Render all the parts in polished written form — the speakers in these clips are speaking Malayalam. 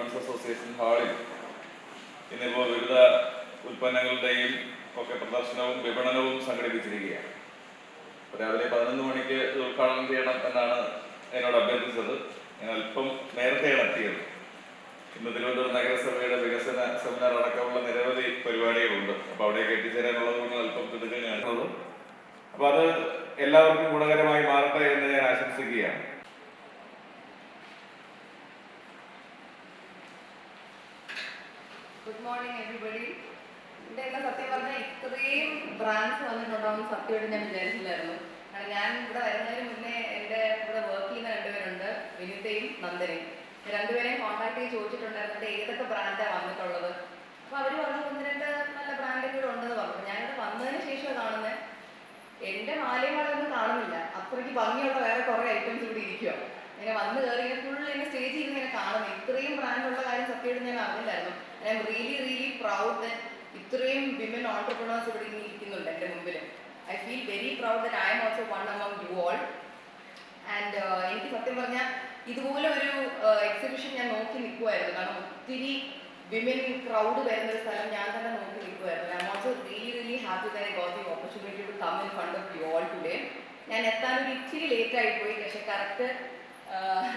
അസോസിയേഷൻ ഹാളിൽ ഇന്നിപ്പോൾ വിവിധ ഉൽപ്പന്നങ്ങളുടെയും ഒക്കെ പ്രദർശനവും വിപണനവും സംഘടിപ്പിച്ചിരിക്കുകയാണ്. രാവിലെ 11 മണിക്ക് ഉദ്ഘാടനം ചെയ്യണം എന്നാണ് എന്നോട് അഭ്യർത്ഥിച്ചത്. ഞാൻ അല്പം നേരത്തെയാണ് എത്തിയത്. ഇന്ന് തിരുവനന്തപുരം നഗരസഭയുടെ വികസന സെമിനാർ അടക്കമുള്ള നിരവധി പരിപാടികളുണ്ട്. അപ്പോൾ അവിടേക്ക് എത്തിച്ചേരാനുള്ളത് കൊണ്ട് അല്പം തിടുക്കലാണ്. അപ്പോൾ അത് എല്ലാവർക്കും ഗുണകരമായി മാറട്ടെ എന്ന് ഞാൻ ആശംസിക്കുകയാണ്. Good morning everybody. ഇവിടെ എല്ലാം സത്യം പറഞ്ഞാൽ ഇത്രയും ബ്രാൻഡ്സ് വന്നിട്ടുണ്ടാവും സത്യമായിട്ട് ഞാൻ വിചാരിച്ചില്ലായിരുന്നു. കാരണം ഞാൻ ഇവിടെ വരുന്നതിന് മുന്നേ എൻ്റെ ഇവിടെ വർക്ക് ചെയ്യുന്ന രണ്ടുപേരുണ്ട്, വിനിതയും നന്ദനയും. രണ്ടുപേരെയും കോൺടാക്ട് ചെയ്ത് ചോദിച്ചിട്ടുണ്ടായിരുന്നു ഏതൊക്കെ ബ്രാൻഡാണ് വന്നിട്ടുള്ളത്. അപ്പോൾ അവർ പറഞ്ഞു 1-2 നല്ല ബ്രാൻഡുകൾ ഉണ്ടെന്ന് പറഞ്ഞു. ഞാനിവിടെ വന്നതിന് ശേഷം കാണുന്നത് എൻ്റെ മാലയും വളയൊന്നും കാണുന്നില്ല. അത്രയ്ക്ക് ഭംഗിയുള്ള വേറെ കുറേ ഐറ്റംസ് ഇവിടെ ഇരിക്കുക. ഇങ്ങനെ വന്ന് കയറി ഇങ്ങനെ ഫുൾ ഇങ്ങനെ സ്റ്റേജിൽ ഇരുന്ന് ഇങ്ങനെ കാണുന്നത്. ഇത്രയും ബ്രാൻഡുള്ള കാര്യം സത്യമായിട്ട് ഞാൻ അറിഞ്ഞില്ലായിരുന്നു. I'm really proud that ഇത്രയും വിമൻ ഓൺടർപ്രണേഴ്സ് ഇവിടെ ഇങ്ങനെ ഇരിക്കുന്നുണ്ട് എൻ്റെ മുമ്പിൽ. I feel very proud that I M also one among you all. And എനിക്ക് സത്യം പറഞ്ഞാൽ ഇതുപോലെ ഒരു എക്സിബിഷൻ ഞാൻ നോക്കി നിൽക്കുമായിരുന്നു. കാരണം ഒത്തിരി വിമൻ ക്രൗഡ് വരുന്ന ഒരു സ്ഥലം ഞാൻ തന്നെ നോക്കി നിൽക്കുമായിരുന്നു. I M also really happy that I got the opportunity to come in front of you all today. ഞാൻ എത്താനൊരു ഇച്ചിരി ലേറ്റ് ആയിപ്പോയി. പക്ഷെ കറക്റ്റ്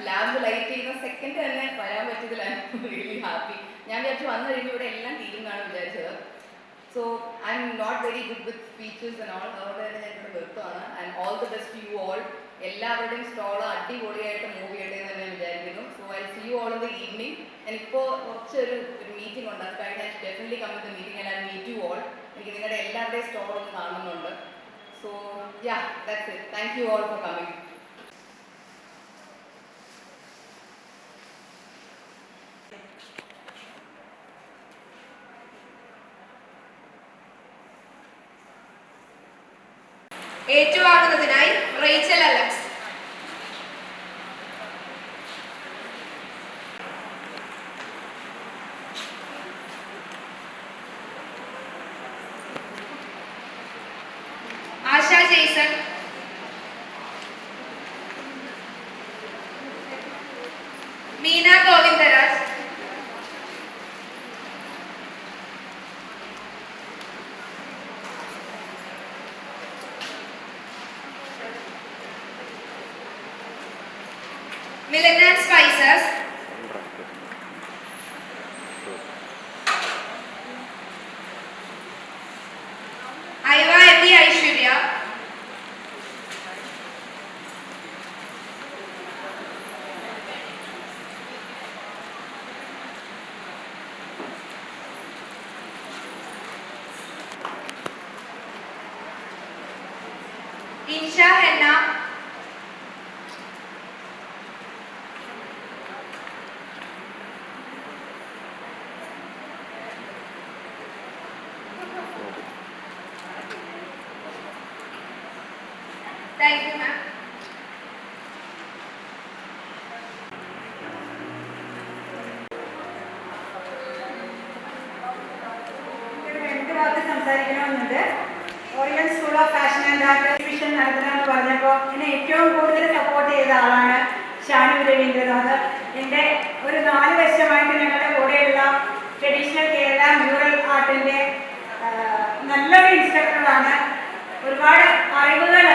ലാബ് ലൈറ്റ് ചെയ്യുന്ന സെക്കൻഡ് തന്നെ വരാൻ പറ്റിയതിൽ ഐ എം റിയലി ഹാപ്പി. ഞാൻ വിചാരിച്ചു വന്നു കഴിയുമ്പോൾ ഇവിടെ എല്ലാം തീരുന്നാണ് വിചാരിച്ചത്. So I am not very good with speeches and all. അതുകൊണ്ട് തന്നെ ഞാൻ ഇവിടെ നിർത്തുകയാണ്. And all the best you all. എല്ലാവരുടെയും സ്റ്റോൾ അടിപൊളിയായിട്ട് മൂവ് ചെയ്യട്ടെ എന്ന് ഞാൻ വിചാരിക്കുന്നു. So I see you all in the evening. എനിക്കിപ്പോൾ കുറച്ചൊരു മീറ്റിംഗ് ഉണ്ട്. അത് കഴിഞ്ഞ് I definitely come to the meeting and I meet you all. എനിക്ക് നിങ്ങളുടെ എല്ലാവരുടെയും സ്റ്റോൾ ഒന്ന് കാണുന്നുണ്ട്. So yeah, that's it. Thank you all for coming. ഏറ്റുവാങ്ങുന്നതിനായി Rachel Alex. Asha Jason. Meena Govindaraj. Millennium Spices. Aiva Epi Aishwarya. Insha Henna. Thank you, ma'am. സംസാരിക്കണമെന്നുണ്ട്. Orient school of fashion and art exhibition നടത്തണമെന്ന് പറഞ്ഞപ്പോൾ എന്നെ ഏറ്റവും കൂടുതൽ സപ്പോർട്ട് ചെയ്ത ആളാണ് ഷാനു രവീന്ദ്രനാഥ്. എൻ്റെ ഒരു 4 വർഷമായിട്ട് ഞങ്ങളുടെ കൂടെയുള്ള ട്രഡീഷണൽ കേരള മ്യൂറൽ ആർട്ടിൻ്റെ നല്ലൊരു ഇൻസ്ട്രക്ടറാണ്. ഒരുപാട് അറിവുകൾ